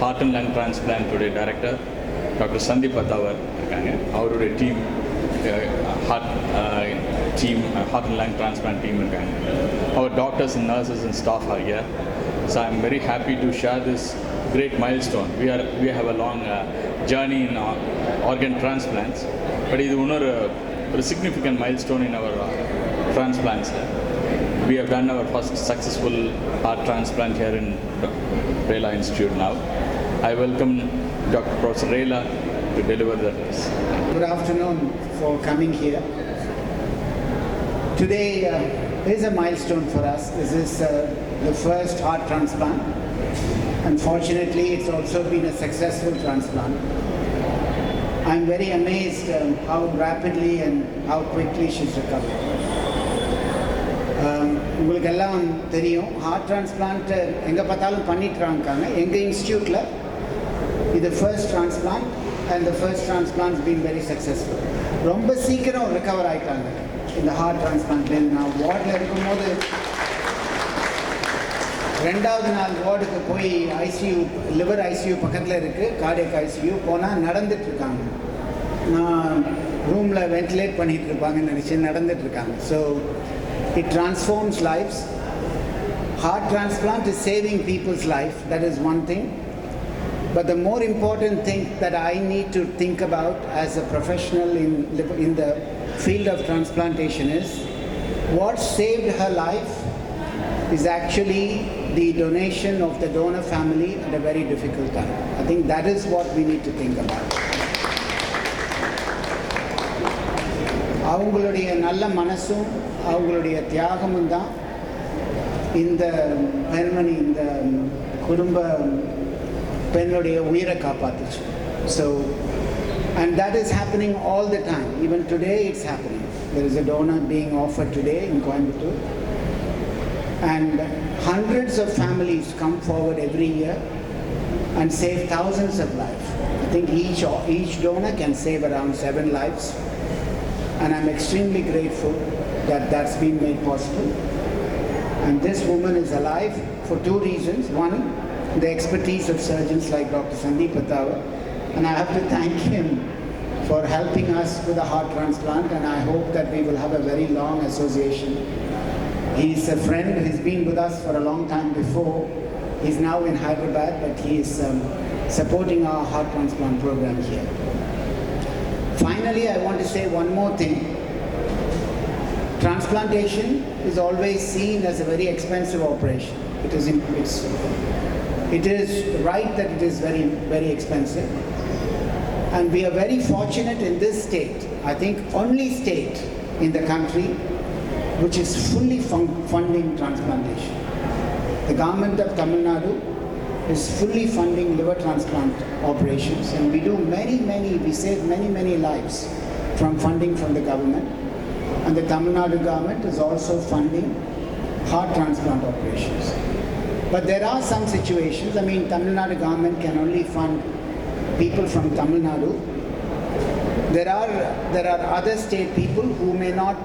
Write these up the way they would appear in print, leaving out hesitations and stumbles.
Heart and lung transplant today director Dr. Sandeep Pathavar இருக்காங்க. அவருடைய team heart and lung transplant team இருக்காங்க. Our doctors and nurses and staff are here. So I'm very happy to share this great milestone. We have a long journey in organ transplants, but இது இன்னொரு significant milestone in our transplants. We have done our first successful heart transplant here in Rela Institute now. I welcome Dr. Professor Rela to deliver the address. Good afternoon for coming here. Today is a milestone for us. This is the first heart transplant. Unfortunately, it's also been a successful transplant. I'm very amazed how rapidly and how quickly she's recovered. உங்களுக்கு எல்லாம் தெரியும், heart transplant எங்கே பார்த்தாலும் பண்ணிட்டுருக்காங்க. எங்கள் இன்ஸ்டியூட்டில் இது first transplant and the first transplants been very successful. ரொம்ப சீக்கிரம் ரெக்கவர் ஆகிட்டாங்க இந்த ஹார்ட் டிரான்ஸ்பிளான்ட்லேருந்து. நான் வார்டில் இருக்கும்போது 2வது நாள் வார்டுக்கு போய் ஐசியூ, லிவர் ஐசியூ பக்கத்தில் இருக்குது, கார்டியக் ஐசியூ போனால் நடந்துட்டுருக்காங்க. நான் ரூமில் வென்டிலேட் பண்ணிகிட்டு இருப்பாங்கன்னு நினச்சி நடந்துட்டுருக்காங்க. So it transforms lives. Heart transplant is saving people's life. That is one thing. But the more important thing that I need to think about as a professional in the field of transplantation is what saved her life is actually the donation of the donor family at a very difficult time. I think that is what we need to think about. அவங்களுடைய நல்ல மனசும் அவங்களுடைய தியாகமும் தான் இந்த பெண்மணி, இந்த குடும்ப பெண்ணுடைய உயிரை காப்பாற்றுச்சு. So and that is happening all the time. Even today it's happening. There is a donor being offered today in Coimbatore, and hundreds of families come forward every year and save thousands of lives. I think each donor can save around 7 lives. And I'm extremely grateful that that's been made possible. And this woman is alive for 2 reasons. One, the expertise of surgeons like Dr. Sandeep Pathavar. And I have to thank him for helping us with a heart transplant. And I hope that we will have a very long association. He's a friend. He's been with us for a long time before. He's now in Hyderabad, but he is supporting our heart transplant program here. Finally, I want to say one more thing. Transplantation is always seen as a very expensive operation. It is right that it is very, very expensive. And we are very fortunate in this state, I think only state in the country which is fully funding transplantation. The government of Tamil Nadu is fully funding liver transplant operations, and we do we save many lives from funding from the government. And the Tamil Nadu government is also funding heart transplant operations. But there are some situations, I mean, Tamil Nadu government can only fund people from Tamil Nadu. There are other state people who may not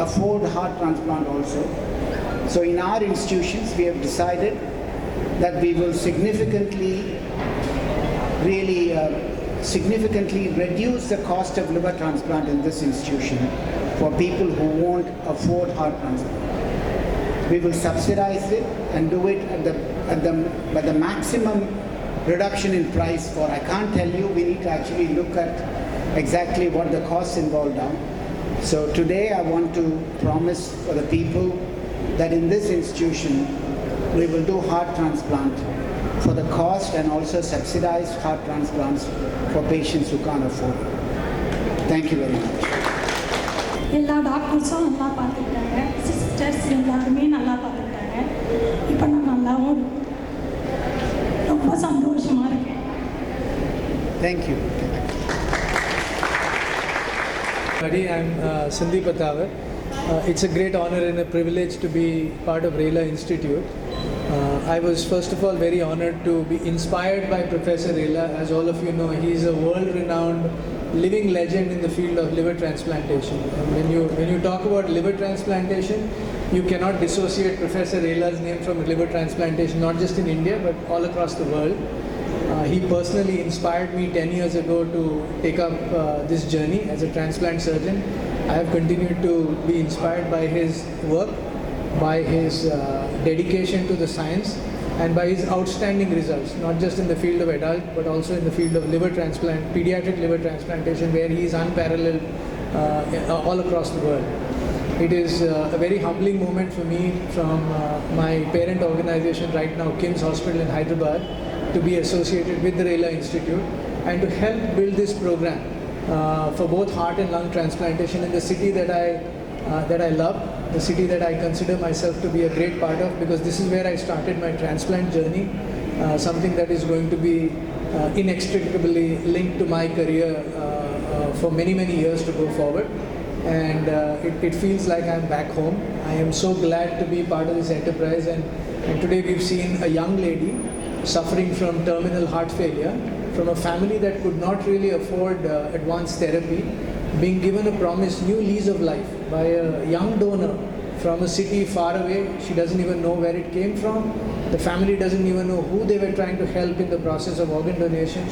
afford heart transplant also. So in our institutions, we have decided that we will significantly reduce the cost of liver transplant in this institution for people who won't afford heart transplant. We will subsidize it and do it at the maximum reduction in price for, I can't tell you, we need to actually look at exactly what the costs involved are. So today I want to promise for the people that in this institution we will do heart transplant for the cost and also subsidized heart transplants for patients who can't afford it. Thank you very much. எல்லா டாக்டர்ஸும் நல்லா பார்த்துக்கிட்டாங்க, sisters எல்லாருமே நல்லா பார்த்துக்கிட்டாங்க. இப்போ நான் நல்லாவும் ரொம்ப சந்தோஷமாக இருக்கேன். Thank you. I'm Sandeep Pathavar. It's a great honor and a privilege to be part of Rela Institute. I was first of all very honored to be inspired by Professor Rela. As all of you know, he is a world-renowned living legend in the field of liver transplantation. And when you talk about liver transplantation, you cannot dissociate Professor Rela's name from liver transplantation, not just in India but all across the world. He personally inspired me 10 years ago to take up this journey as a transplant surgeon. I have continued to be inspired by his work, by his dedication to the science, and by his outstanding results, not just in the field of adult but also in the field of liver transplant, pediatric liver transplantation, where he is unparalleled all across the world. It is a very humbling moment for me from my parent organization right now, KIMS Hospital in Hyderabad, to be associated with the Rela Institute and to help build this program for both heart and lung transplantation in the city that I love, the city that I consider myself to be a great part of, because this is where I started my transplant journey, something that is going to be inextricably linked to my career for many, many years to go forward. And it feels like I'm back home. I am so glad to be part of this enterprise, and today we've seen a young lady suffering from terminal heart failure from a family that could not really afford advanced therapy, being given a promised new lease of life by a young donor from a city far away. She doesn't even know where it came from. The family doesn't even know who they were trying to help in the process of organ donation.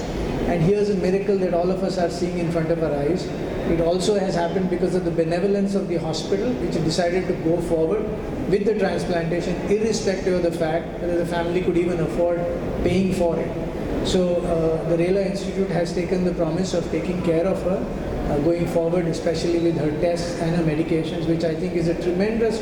And here's a miracle that all of us are seeing in front of our eyes. It also has happened because of the benevolence of the hospital, which decided to go forward with the transplantation, irrespective of the fact whether the family could even afford paying for it. So the Rela Institute has taken the promise of taking care of her going forward, especially with her tests and her medications, which I think is a tremendous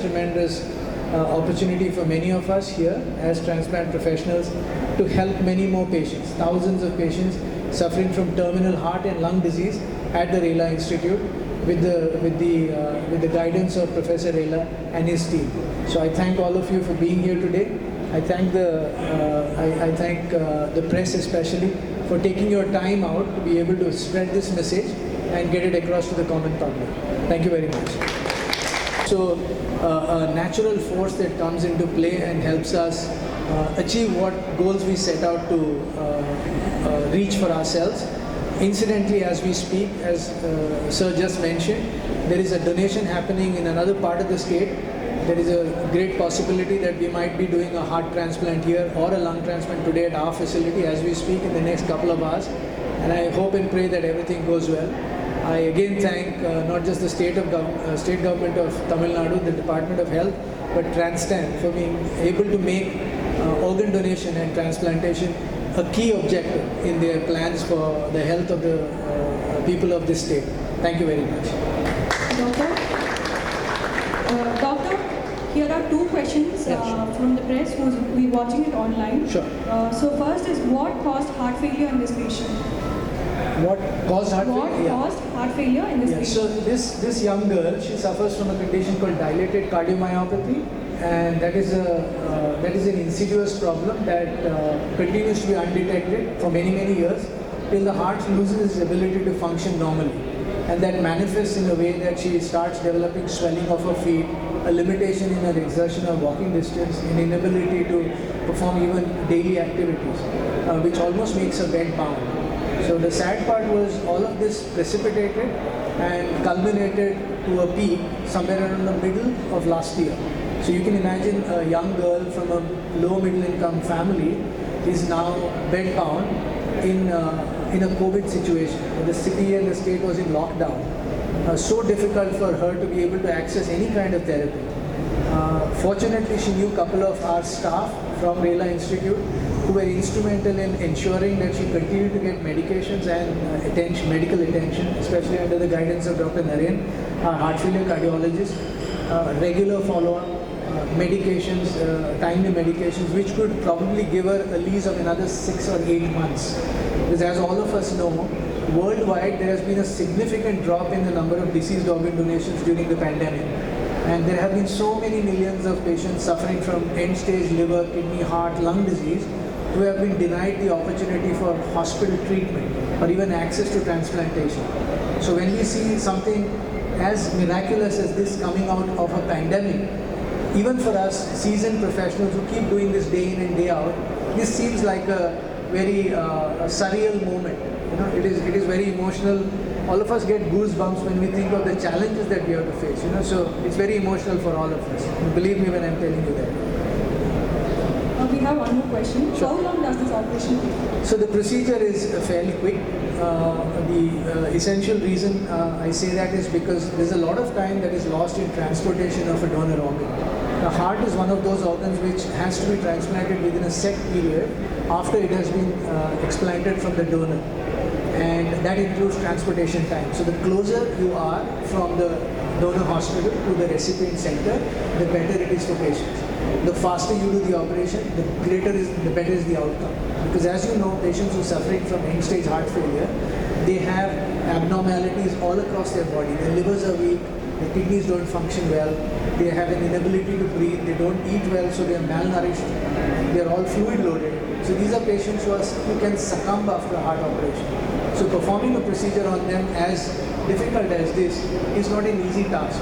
opportunity for many of us here as transplant professionals to help many more patients, thousands of patients suffering from terminal heart and lung disease at the Rela Institute with the guidance of Professor Rela and his team. So I thank all of you for being here today. I thank the press especially for taking your time out to be able to spread this message and get it across to the common public. Thank you very much. So a natural force that comes into play and helps us achieve what goals we set out to reach for ourselves. Incidentally, as we speak, as Sir just mentioned, there is a donation happening in another part of the state. There is a great possibility that we might be doing a heart transplant here or a lung transplant today at our facility as we speak in the next couple of hours. And I hope and pray that everything goes well. I again thank not just the state government of Tamil Nadu, the Department of Health, but TransTan for being able to make organ donation and transplantation a key objective in their plans for the health of the people of this state. Thank you very much. Doctor, here are two questions from the press who's watching it online. Sure. So first is, what caused heart failure in this patient? What caused heart failure? What caused heart failure in this patient? So this young girl, she suffers from a condition called dilated cardiomyopathy, and that is an insidious problem that continues to be undetected for many years till the heart loses its ability to function normally, and that manifests in a way that she starts developing swelling of her feet, a limitation in her exertion or walking distance, an inability to perform even daily activities, which almost makes her bed bound. So the sad part was all of this precipitated and culminated to a peak somewhere around the middle of last year. So you can imagine a young girl from a low middle income family is now bed bound in a COVID situation. The city and the state was in lockdown. So difficult for her to be able to access any kind of therapy. Fortunately, she knew a couple of our staff from Rela Institute who were instrumental in ensuring that she continued to get medications and medical attention, especially under the guidance of Dr. Naren, our heart failure cardiologist, regular follow-up, medications, timely medications, which could probably give her a lease of another 6 or 8 months. Because as all of us know, worldwide there has been a significant drop in the number of deceased organ donations during the pandemic. And there have been so many millions of patients suffering from end-stage liver, kidney, heart, lung disease who have been denied the opportunity for hospital treatment or even access to transplantation. So when we see something as miraculous as this coming out of a pandemic, even for us seasoned professionals who keep doing this day in and day out, this seems like a very surreal moment. You know, it is very emotional all of us get goosebumps when we think of the challenges that we have to face, you know, so it's very emotional for all of us. And believe me when I'm telling you that. We have one more question. Sure. How long does this operation take? So the procedure is fairly quick. The essential reason I say that is because there's a lot of time that is lost in transportation of a donor organ. The heart is one of those organs which has to be transplanted within a set period after it has been explanted from the donor, and that includes transportation time. So the closer you are from the donor hospital to the recipient center, the better it is for patients. The faster you do the operation, the better is the outcome. Because as you know, patients who are suffering from end-stage heart failure, they have abnormalities all across their body. Their livers are weak, their kidneys don't function well, they have an inability to breathe, they don't eat well, so they are malnourished, they are all fluid loaded. So these are patients who can succumb after a heart operation. So performing a procedure on them as difficult as this is not an easy task.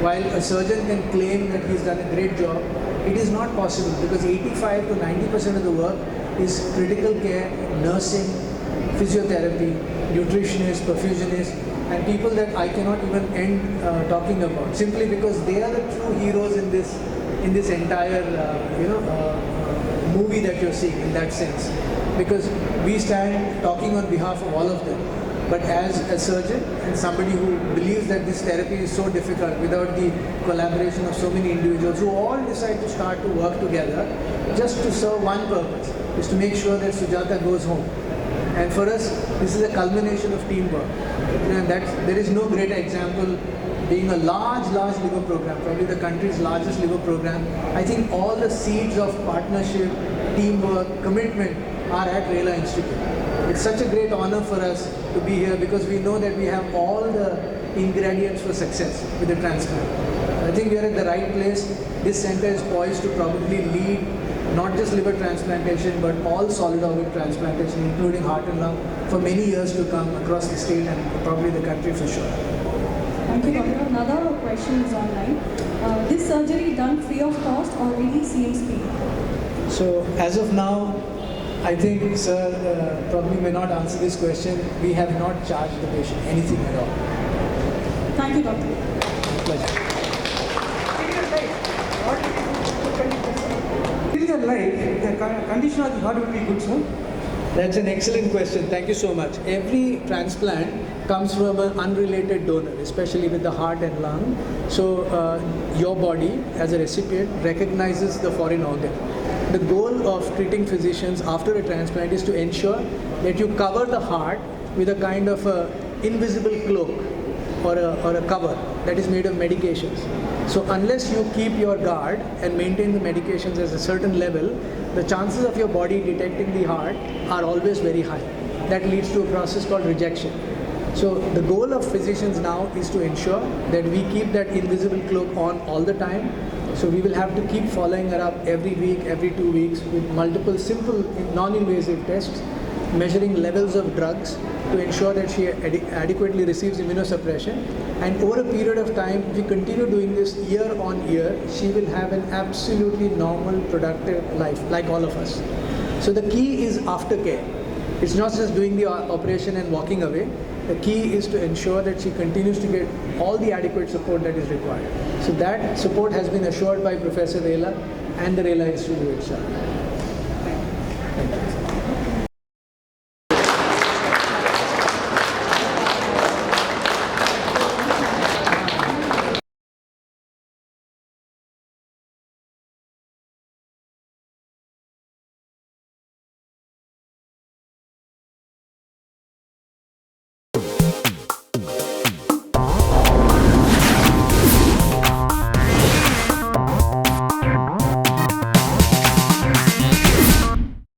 While a surgeon can claim that he's done a great job, it is not possible because 85 to 90% of the work is critical care, nursing, physiotherapy, nutritionists, perfusionists, and people that I cannot even end talking about, simply because they are the true heroes in this entire movie that you're seeing in that sense. Because we stand talking on behalf of all of them. But as a surgeon and somebody who believes that this therapy is so difficult without the collaboration of so many individuals who all decide to start to work together just to serve one purpose, is to make sure that Sujata goes home. And for us, this is a culmination of teamwork. And there is no greater example being a large liver program, probably the country's largest liver program. I think all the seeds of partnership, teamwork, commitment are at Rela Institute. It's such a great honor for us to be here because we know that we have all the ingredients for success with the transplant. I think we are at the right place. This center is poised to probably lead not just liver transplantation but all solid organ transplantation, including heart and lung, for many years to come across the state and probably the country for sure. Thank you, Doctor. Another question is online. This surgery done free of cost or any CMS? So as of now, I think, sir, probably may not answer this question. We have not charged the patient anything at all. Thank you, Doctor. Pleasure. In your life, the condition of the heart will be good, sir? That's an excellent question. Thank you so much. Every transplant comes from an unrelated donor, especially with the heart and lung. So your body, as a recipient, recognizes the foreign organ. The goal of treating physicians after a transplant is to ensure that you cover the heart with a kind of a invisible cloak or a cover that is made of medications. So unless you keep your guard and maintain the medications at a certain level, the chances of your body detecting the heart are always very high. That leads to a process called rejection. So the goal of physicians now is to ensure that we keep that invisible cloak on all the time. So we will have to keep following her up every week, every 2 weeks with multiple simple non-invasive tests, measuring levels of drugs to ensure that she adequately receives immunosuppression. And over a period of time, if we continue doing this year on year, she will have an absolutely normal, productive life like all of us. So the key is aftercare. It's not just doing the operation and walking away. The key is to ensure that she continues to get all the adequate support that is required. So that support has been assured by Professor Rela and the Rela Institute itself. Thank you.